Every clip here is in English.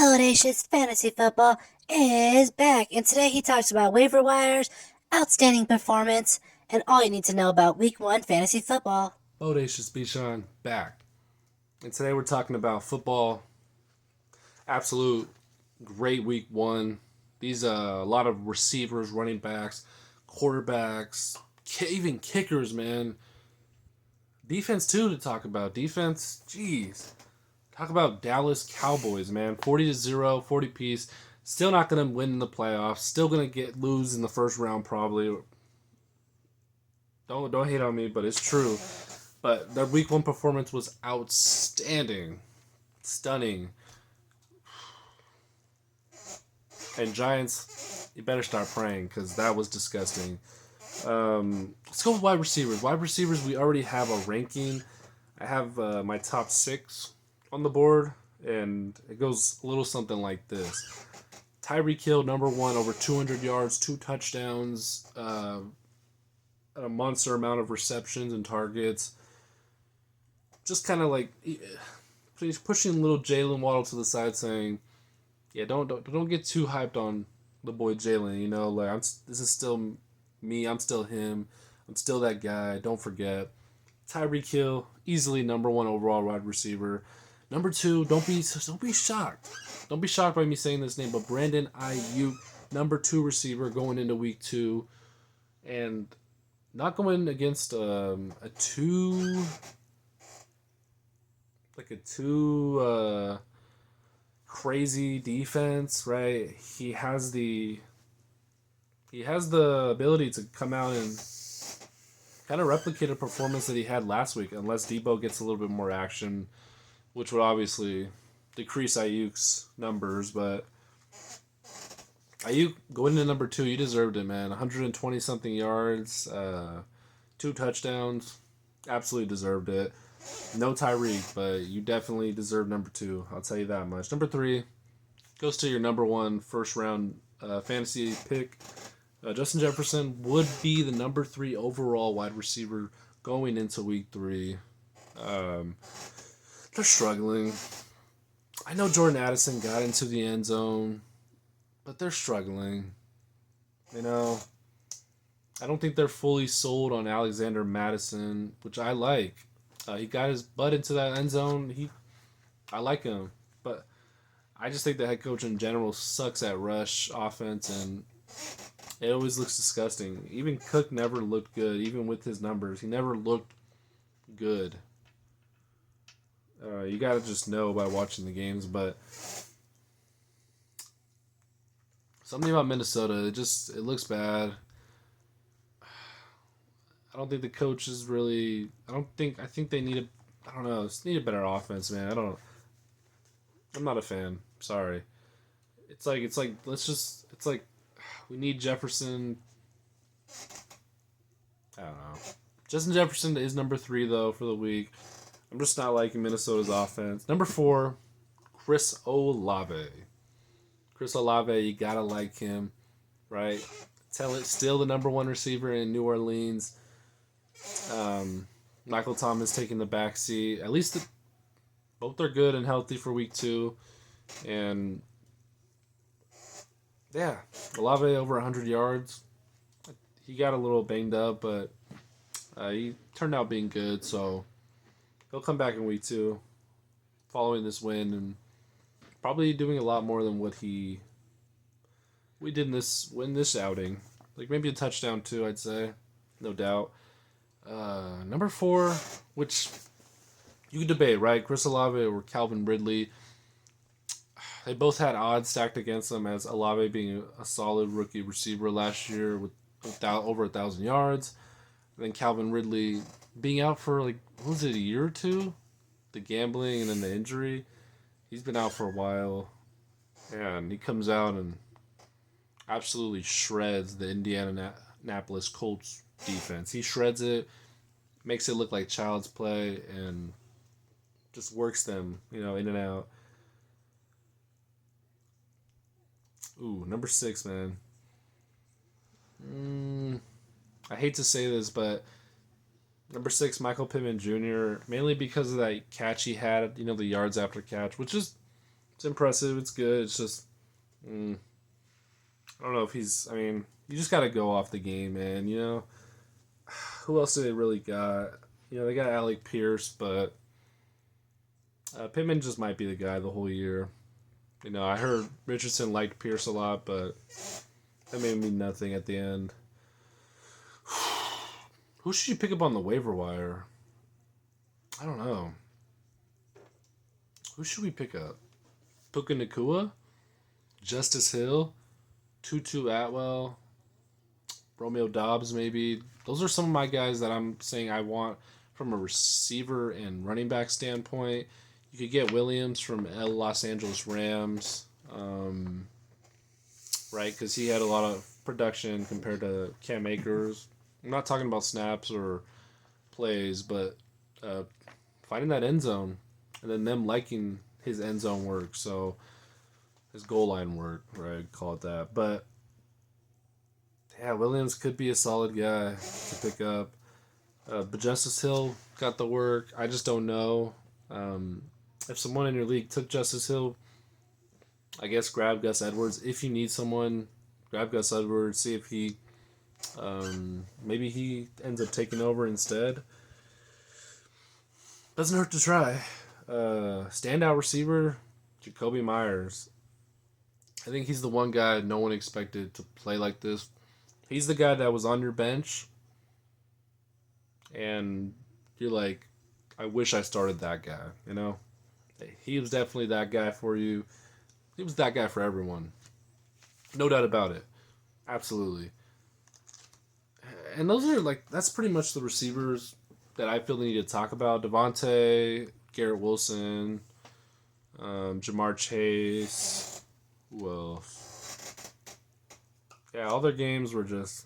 Bodacious Fantasy Football is back, and today he talks about waiver wires, outstanding performance, and all you need to know about Week 1 fantasy football. Bodacious Bichon back. And today we're talking about football. Absolute great week one. These a lot of receivers, running backs, quarterbacks, even kickers, man. Defense too to talk about. Defense, jeez. Talk about Dallas Cowboys, man. 40-0, 40 piece. Still not gonna win in the playoffs. Still gonna lose in the first round probably. Don't hate on me, but it's true. But their week one performance was outstanding. Stunning. And Giants, you better start praying because that was disgusting. Let's go with wide receivers. Wide receivers, we already have a ranking. I have my top 6 on the board, and it goes a little something like this. Tyreek Hill, number 1, over 200 yards, 2 touchdowns, a monster amount of receptions and targets. Just kind of like pushing little Jalen Waddle to the side, saying, "Yeah, don't get too hyped on the boy Jalen. You know, like this is still me. I'm still him. I'm still that guy. Don't forget." Tyreek Hill, easily number 1 overall wide receiver. Number 2, don't be shocked. Don't be shocked by me saying this name, but Brandon Ayuk, number 2 receiver going into week 2, and not going against a two crazy defense, right? He has the ability to come out and kind of replicate a performance that he had last week, unless Debo gets a little bit more action, which would obviously decrease Ayuk's numbers. But Ayuk going into number 2, you deserved it, man. 120 something yards, 2 touchdowns, absolutely deserved it. No Tyreek, but you definitely deserve number 2. I'll tell you that much. Number 3 goes to your number 1 first round fantasy pick. Justin Jefferson would be the number 3 overall wide receiver going into week 3. They're struggling. I know Jordan Addison got into the end zone, but they're struggling. You know, I don't think they're fully sold on Alexander Madison, which I like. He got his butt into that end zone. I like him, but I just think the head coach in general sucks at rush offense, and it always looks disgusting. Even Cook never looked good, even with his numbers. He never looked good. You gotta just know by watching the games, but something about Minnesota, it looks bad. I don't think the coach is really. I think they need a. I don't know. Just need a better offense, man. I'm not a fan. Sorry. It's like let's just. It's like we need Jefferson. I don't know. Justin Jefferson is number 3 though for the week. I'm just not liking Minnesota's offense. Number 4, Chris Olave. Chris Olave, you gotta like him, right? Still the number 1 receiver in New Orleans. Michael Thomas taking the backseat. At least both are good and healthy for week 2, and yeah, Olave over 100 yards. He got a little banged up, but he turned out being good. So he'll come back in week 2, following this win, and probably doing a lot more than what we did in this outing. Like maybe a touchdown too, I'd say, no doubt. Number 4, which you could debate, right? Chris Olave or Calvin Ridley. They both had odds stacked against them, as Olave being a solid rookie receiver last year with over 1,000 yards. And then Calvin Ridley being out for what was it, a year or 2? The gambling and then the injury. He's been out for a while. And he comes out and absolutely shreds the Indianapolis Colts defense. He shreds it, makes it look like child's play, and just works them, in and out. Ooh, number 6, man. I hate to say this, but number 6, Michael Pittman Jr., mainly because of that catch he had, the yards after catch, which is It's impressive. It's good. It's just, I don't know if he's. I mean, you just got to go off the game, man. Who else do they really got? They got Alec Pierce, but Pittman just might be the guy the whole year. I heard Richardson liked Pierce a lot, but that may mean nothing at the end. Who should you pick up on the waiver wire? I don't know. Who should we pick up? Puka Nakua? Justice Hill? Tutu Atwell? Romeo Dobbs, maybe? Those are some of my guys that I'm saying I want from a receiver and running back standpoint. You could get Williams from Los Angeles Rams, right? Because he had a lot of production compared to Cam Akers. I'm not talking about snaps or plays, but finding that end zone and then them liking his end zone work. So his goal line work, right? Call it that. But yeah, Williams could be a solid guy to pick up. But Justice Hill got the work. I just don't know. If someone in your league took Justice Hill, I guess grab Gus Edwards. If you need someone, grab Gus Edwards. See if he, maybe he ends up taking over instead. Doesn't hurt to try. Standout receiver, Jacoby Myers. I think he's the one guy no one expected to play like this. He's the guy that was on your bench, and you're like, I wish I started that guy, He was definitely that guy for you. He was that guy for everyone. No doubt about it. Absolutely. And those are that's pretty much the receivers that I feel they need to talk about. Devontae, Garrett Wilson, Jamar Chase. Who else? Yeah, all their games were just.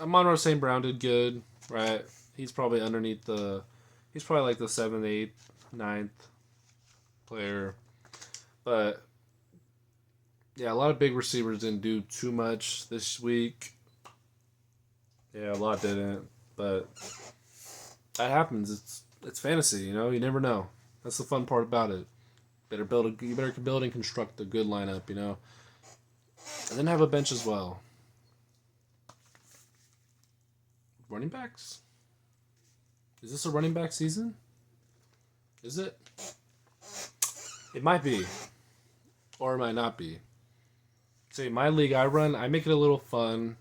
Amon-Ra St. Brown did good, right? He's probably underneath the. He's probably like the 7th, 8th, 9th player. But yeah, a lot of big receivers didn't do too much this week. Yeah, a lot didn't, but that happens. It's fantasy, You never know. That's the fun part about it. You better build and construct a good lineup, and then have a bench as well. Running backs? Is this a running back season? Is it? It might be, or it might not be. See, my league I run, I make it a little fun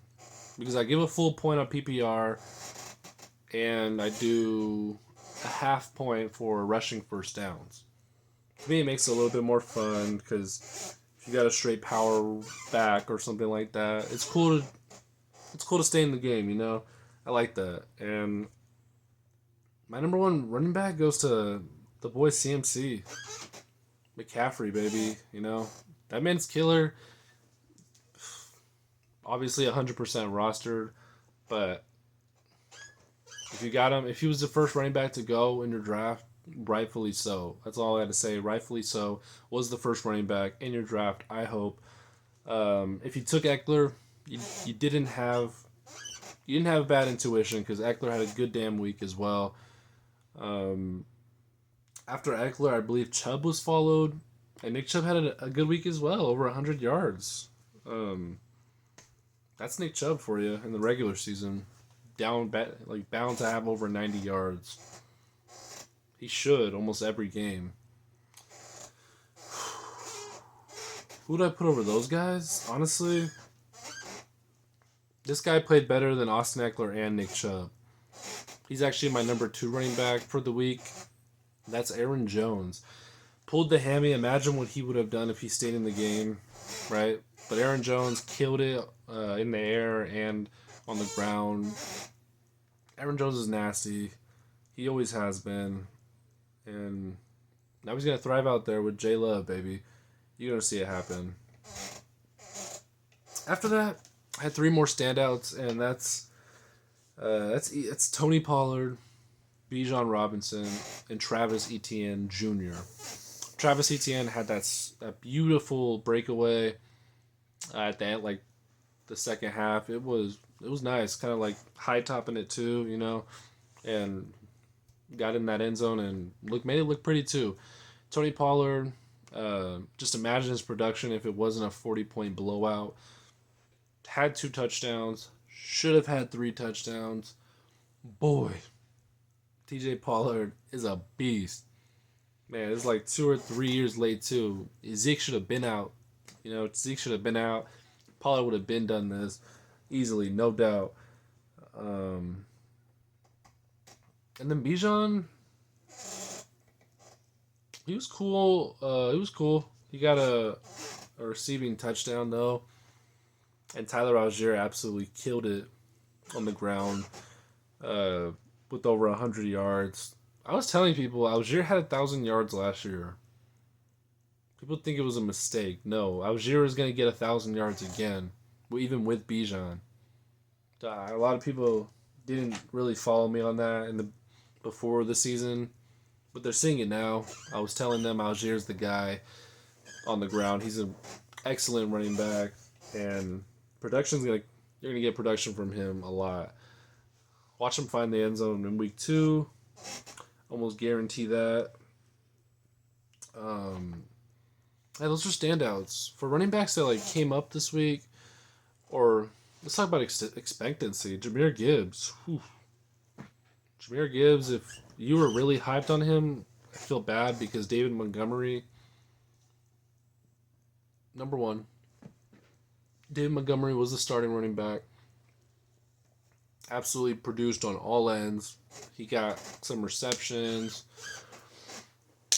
because I give a full point on PPR, and I do a half point for rushing first downs. To me, it makes it a little bit more fun because if you got a straight power back or something like that, it's cool to stay in the game. I like that. And my number one running back goes to the boy CMC. McCaffrey, baby. That man's killer. Obviously 100% rostered, but if you got him, if he was the first running back to go in your draft, rightfully so. That's all I had to say. Rightfully so. Was the first running back in your draft, I hope. If you took Eckler, you didn't have bad intuition because Eckler had a good damn week as well. After Eckler, I believe Chubb was followed, and Nick Chubb had a good week as well, over 100 yards. That's Nick Chubb for you in the regular season. Bound to have over 90 yards. He should almost every game. Who would I put over those guys? Honestly, this guy played better than Austin Eckler and Nick Chubb. He's actually my number 2 running back for the week. That's Aaron Jones. Pulled the hammy. Imagine what he would have done if he stayed in the game, right? But Aaron Jones killed it in the air and on the ground. Aaron Jones is nasty. He always has been. And now he's going to thrive out there with J Love, baby. You're going to see it happen. After that, I had 3 more standouts, and that's Tony Pollard, Bijan Robinson, and Travis Etienne Jr. Travis Etienne had that beautiful breakaway at the end, the second half. It was nice, kind of high topping it too, and got in that end zone and made it look pretty too. Tony Pollard, just imagine his production if it wasn't a 40-point blowout. Had 2 touchdowns, should have had 3 touchdowns. Boy, TJ Pollard is a beast. Man, it's like 2 or 3 years late too. Zeke should have been out. Zeke should have been out. Pollard would have been done this easily, no doubt. Um, and then Bijan, he was cool. He was cool. He got a receiving touchdown though, and Tyler Algier absolutely killed it on the ground with over 100 yards. I was telling people Algier had 1,000 yards last year. People think it was a mistake. No, Algier is going to get 1,000 yards again, even with Bijan. A lot of people didn't really follow me on that before the season, but they're seeing it now. I was telling them Algier's the guy on the ground. He's an excellent running back, and you're gonna get production from him a lot. Watch him find the end zone in week 2. Almost guarantee that. Yeah, those are standouts for running backs that came up this week. Or let's talk about expectancy. Jahmyr Gibbs. Whew. Jahmyr Gibbs. If you were really hyped on him, I feel bad because David Montgomery. Number 1. David Montgomery was the starting running back. Absolutely produced on all ends. He got some receptions.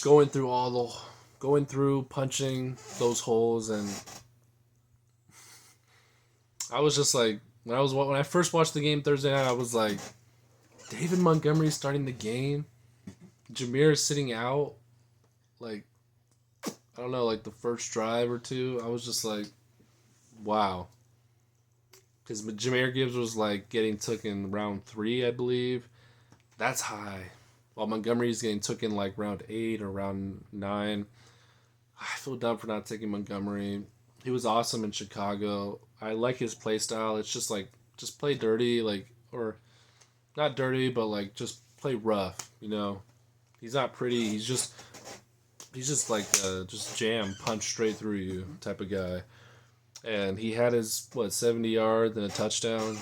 Going through punching those holes, and I was just like, when I first watched the game Thursday night, I was like, David Montgomery starting the game, Jahmyr is sitting out, I don't know, the first drive or two. I was just like, wow, because Jahmyr Gibbs was getting took in round 3, I believe. That's high. While Montgomery's getting took in round 8 or round 9. I feel dumb for not taking Montgomery. He was awesome in Chicago. I like his play style. It's just just play dirty, or not dirty, but just play rough. He's not pretty. He's just just jam punch straight through you type of guy. And he had his 70 yards and a touchdown.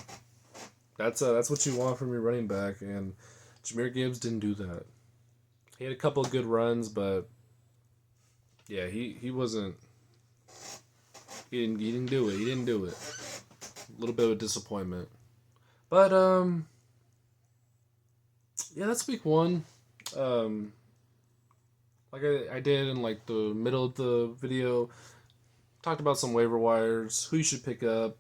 That's what you want from your running back. And Jahmyr Gibbs didn't do that. He had a couple of good runs, but yeah, he wasn't. He didn't do it. He didn't do it. A little bit of a disappointment, but yeah, that's week 1. Like I did in the middle of the video, talked about some waiver wires, who you should pick up.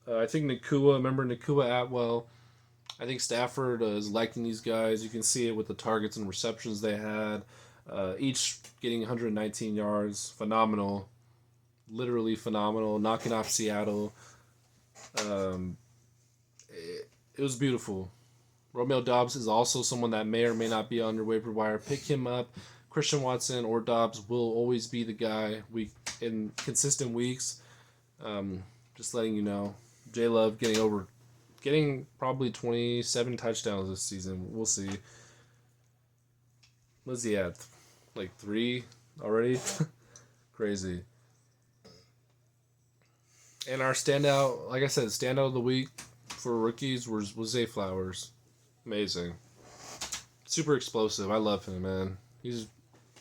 I think remember Nakua Atwell. I think Stafford is liking these guys. You can see it with the targets and receptions they had. Each getting 119 yards. Phenomenal. Literally phenomenal. Knocking off Seattle. It was beautiful. Romeo Doubs is also someone that may or may not be on your waiver wire. Pick him up. Christian Watson or Doubs will always be the guy in consistent weeks. Just letting you know. J Love getting probably 27 touchdowns this season. We'll see. What's he at? 3 already? Crazy. And our standout, like I said, standout of the week for rookies was Zay Flowers. Amazing. Super explosive. I love him, man. He's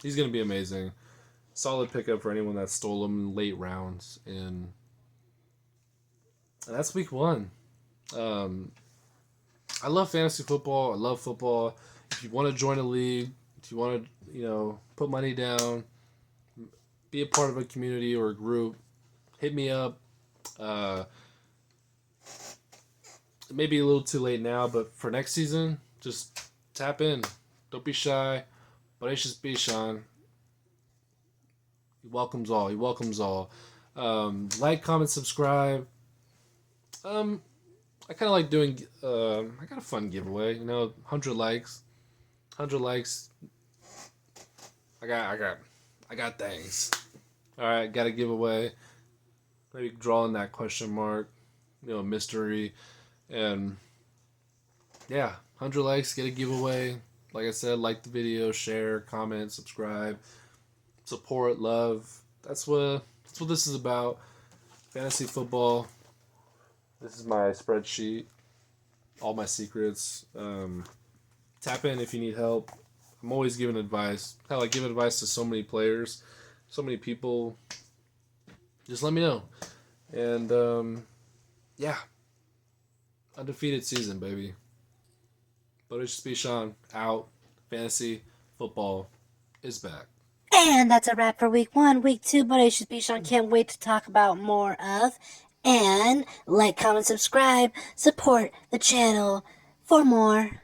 going to be amazing. Solid pickup for anyone that stole him in late rounds. And that's week 1. I love fantasy football. I love football. If you want to join a league, if you want to, put money down, be a part of a community or a group, hit me up. It may be a little too late now, but for next season, just tap in. Don't be shy. Bodacious B, Sean. He welcomes all. He welcomes all. Like, comment, subscribe. I kind of like doing. I got a fun giveaway. 100 likes. 100 likes. I got things. All right, got a giveaway. Maybe drawing that question mark. Mystery, and yeah, 100 likes, get a giveaway. Like I said, like the video, share, comment, subscribe. support, love. That's what this is about. Fantasy football. This is my spreadsheet. All my secrets. Tap in if you need help. I'm always giving advice. Hell, I give advice to so many players, so many people. Just let me know. And yeah, undefeated season, baby. But it's just be Sean out. Fantasy football is back. And that's a wrap for week 1. Week 2, but it should be Sean. Can't wait to talk about more of. And like, comment, subscribe, support the channel for more.